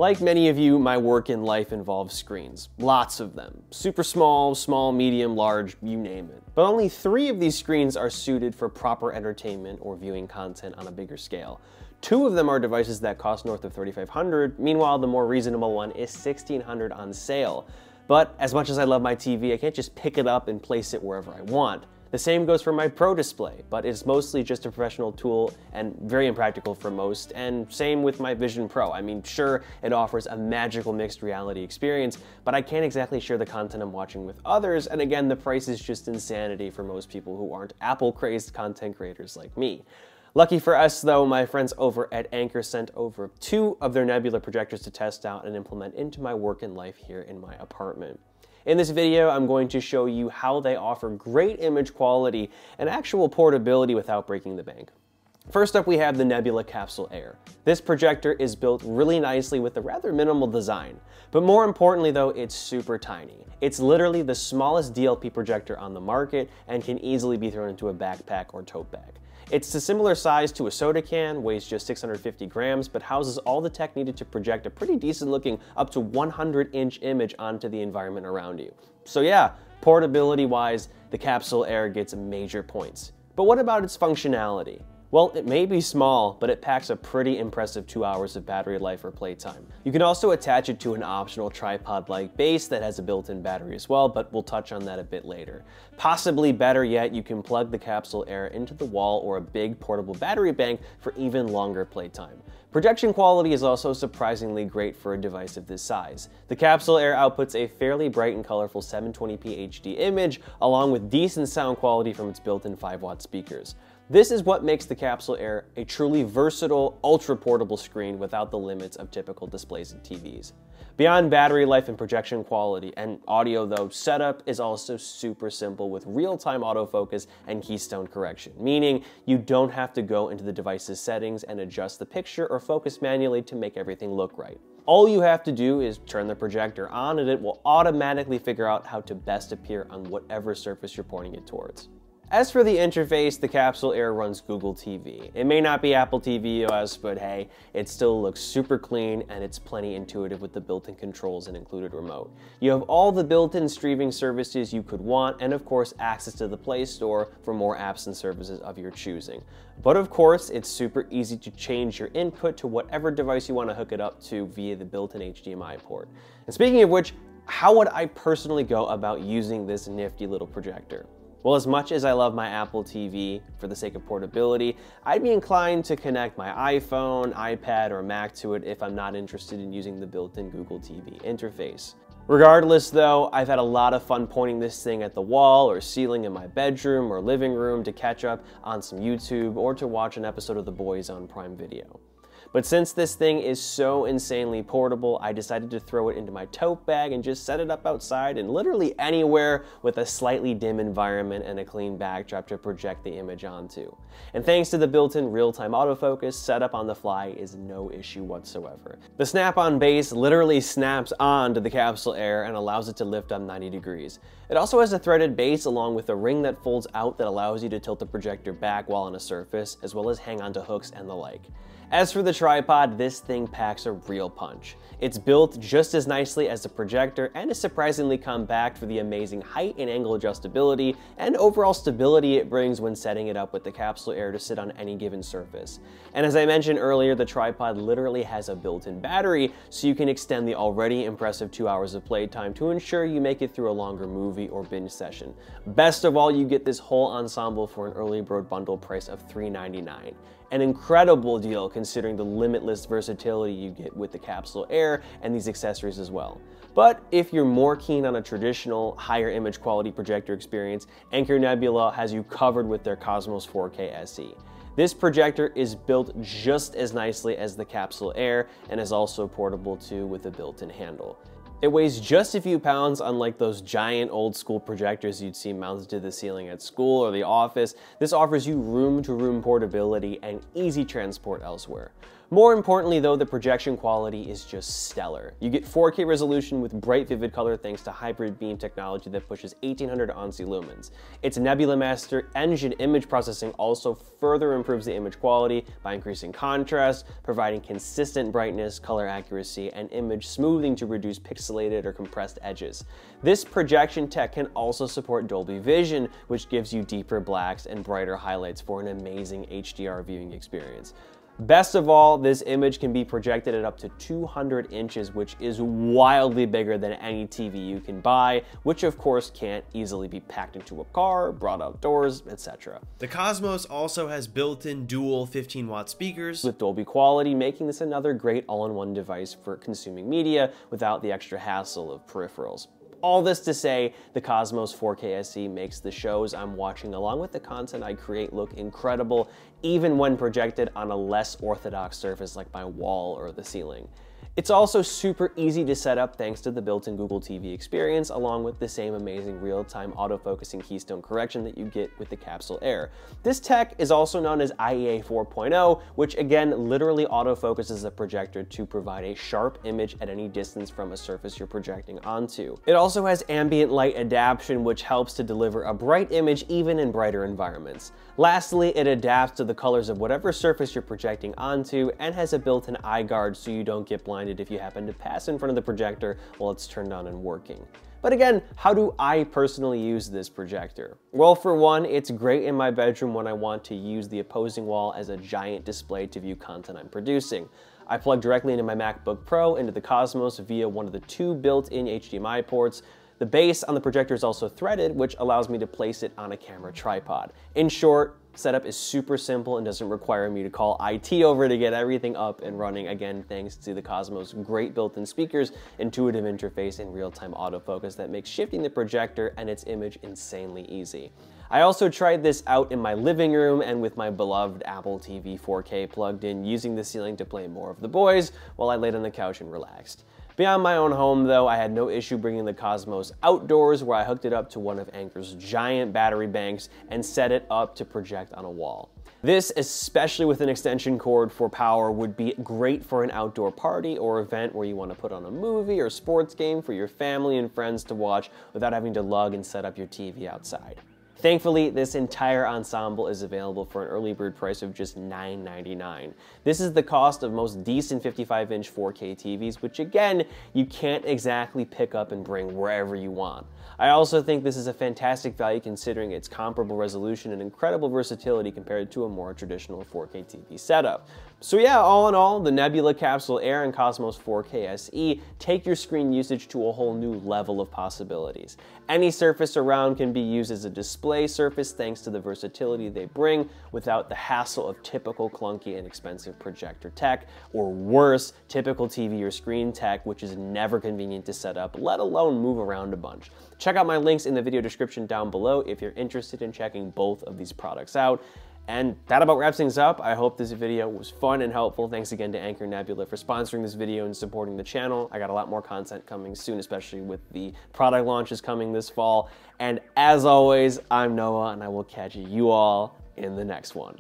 Like many of you, my work in life involves screens. Lots of them. Super small, small, medium, large, you name it. But only 3 of these screens are suited for proper entertainment or viewing content on a bigger scale. 2 of them are devices that cost north of $3,500, meanwhile the more reasonable one is $1,600 on sale. But as much as I love my TV, I can't just pick it up and place it wherever I want. The same goes for my Pro display, but it's mostly just a professional tool and very impractical for most, and same with my Vision Pro. I mean, sure, it offers a magical mixed reality experience, but I can't exactly share the content I'm watching with others, and again, the price is just insanity for most people who aren't Apple-crazed content creators like me. Lucky for us though, my friends over at Anker sent over 2 of their Nebula projectors to test out and implement into my work and life here in my apartment. In this video, I'm going to show you how they offer great image quality and actual portability without breaking the bank. First up, we have the NEBULA Capsule Air. This projector is built really nicely with a rather minimal design. But more importantly though, it's super tiny. It's literally the smallest DLP projector on the market and can easily be thrown into a backpack or tote bag. It's a similar size to a soda can, weighs just 650 grams, but houses all the tech needed to project a pretty decent looking up to 100-inch image onto the environment around you. So yeah, portability wise, the Capsule Air gets major points. But what about its functionality? Well, it may be small, but it packs a pretty impressive 2 hours of battery life or playtime. You can also attach it to an optional tripod-like base that has a built-in battery as well, but we'll touch on that a bit later. Possibly better yet, you can plug the Capsule Air into the wall or a big portable battery bank for even longer playtime. Projection quality is also surprisingly great for a device of this size. The Capsule Air outputs a fairly bright and colorful 720p HD image, along with decent sound quality from its built-in 5-watt speakers. This is what makes the Capsule Air a truly versatile, ultra-portable screen without the limits of typical displays and TVs. Beyond battery life and projection quality and audio though, setup is also super simple with real-time autofocus and keystone correction, meaning you don't have to go into the device's settings and adjust the picture or focus manually to make everything look right. All you have to do is turn the projector on and it will automatically figure out how to best appear on whatever surface you're pointing it towards. As for the interface, the Capsule Air runs Google TV. It may not be Apple TV OS, but hey, it still looks super clean and it's plenty intuitive with the built-in controls and included remote. You have all the built-in streaming services you could want and of course access to the Play Store for more apps and services of your choosing. But of course, it's super easy to change your input to whatever device you want to hook it up to via the built-in HDMI port. And speaking of which, how would I personally go about using this nifty little projector? Well, as much as I love my Apple TV for the sake of portability, I'd be inclined to connect my iPhone, iPad, or Mac to it if I'm not interested in using the built-in Google TV interface. Regardless though, I've had a lot of fun pointing this thing at the wall or ceiling in my bedroom or living room to catch up on some YouTube or to watch an episode of The Boys on Prime Video. But since this thing is so insanely portable, I decided to throw it into my tote bag and just set it up outside and literally anywhere with a slightly dim environment and a clean backdrop to project the image onto. And thanks to the built-in real-time autofocus, setup on the fly is no issue whatsoever. The snap-on base literally snaps onto the Capsule Air and allows it to lift up 90 degrees. It also has a threaded base along with a ring that folds out that allows you to tilt the projector back while on a surface, as well as hang onto hooks and the like. As for the tripod, this thing packs a real punch. It's built just as nicely as the projector and is surprisingly compact for the amazing height and angle adjustability and overall stability it brings when setting it up with the Capsule Air to sit on any given surface. And as I mentioned earlier, the tripod literally has a built-in battery, so you can extend the already impressive 2 hours of playtime to ensure you make it through a longer movie or binge session. Best of all, you get this whole ensemble for an early bird bundle price of $399. An incredible deal considering the limitless versatility you get with the Capsule Air and these accessories as well. But if you're more keen on a traditional, higher image quality projector experience, Anker Nebula has you covered with their Cosmos 4K SE. This projector is built just as nicely as the Capsule Air and is also portable too with a built-in handle. It weighs just a few pounds, unlike those giant old school projectors you'd see mounted to the ceiling at school or the office. This offers you room-to-room portability and easy transport elsewhere. More importantly though, the projection quality is just stellar. You get 4K resolution with bright vivid color thanks to hybrid beam technology that pushes 1800 ANSI lumens. Its Nebula Master engine image processing also further improves the image quality by increasing contrast, providing consistent brightness, color accuracy, and image smoothing to reduce pixelated or compressed edges. This projection tech can also support Dolby Vision, which gives you deeper blacks and brighter highlights for an amazing HDR viewing experience. Best of all, this image can be projected at up to 200 inches, which is wildly bigger than any TV you can buy, which of course can't easily be packed into a car, brought outdoors, etc. The Cosmos also has built-in dual 15-watt speakers with Dolby quality, making this another great all-in-one device for consuming media without the extra hassle of peripherals. All this to say, the Cosmos 4K SE makes the shows I'm watching along with the content I create look incredible, even when projected on a less orthodox surface like my wall or the ceiling. It's also super easy to set up thanks to the built-in Google TV experience, along with the same amazing real-time autofocusing keystone correction that you get with the Capsule Air. This tech is also known as IEA 4.0, which again literally autofocuses the projector to provide a sharp image at any distance from a surface you're projecting onto. It also has ambient light adaptation, which helps to deliver a bright image even in brighter environments. Lastly, it adapts to the colors of whatever surface you're projecting onto and has a built-in eye guard so you don't get blinded if you happen to pass in front of the projector while it's turned on and working. But again, how do I personally use this projector? Well, for one, it's great in my bedroom when I want to use the opposing wall as a giant display to view content I'm producing. I plug directly into my MacBook Pro into the Cosmos via one of the two built-in HDMI ports. The base on the projector is also threaded, which allows me to place it on a camera tripod. In short, setup is super simple and doesn't require me to call IT over to get everything up and running, again thanks to the Cosmos' great built-in speakers, intuitive interface, and real-time autofocus that makes shifting the projector and its image insanely easy. I also tried this out in my living room and with my beloved Apple TV 4K plugged in, using the ceiling to play more of The Boys while I laid on the couch and relaxed. Beyond my own home though, I had no issue bringing the Cosmos outdoors, where I hooked it up to one of Anker's giant battery banks and set it up to project on a wall. This, especially with an extension cord for power, would be great for an outdoor party or event where you want to put on a movie or sports game for your family and friends to watch without having to lug and set up your TV outside. Thankfully, this entire ensemble is available for an early bird price of just $9.99. This is the cost of most decent 55-inch 4K TVs, which again, you can't exactly pick up and bring wherever you want. I also think this is a fantastic value considering its comparable resolution and incredible versatility compared to a more traditional 4K TV setup. So yeah, all in all, the Nebula Capsule Air and Cosmos 4K SE take your screen usage to a whole new level of possibilities. Any surface around can be used as a display surface thanks to the versatility they bring without the hassle of typical clunky and expensive projector tech, or worse, typical TV or screen tech, which is never convenient to set up, let alone move around a bunch. Check out my links in the video description down below if you're interested in checking both of these products out. And that about wraps things up. I hope this video was fun and helpful. Thanks again to Anker Nebula for sponsoring this video and supporting the channel. I got a lot more content coming soon, especially with the product launches coming this fall. And as always, I'm Noah, and I will catch you all in the next one.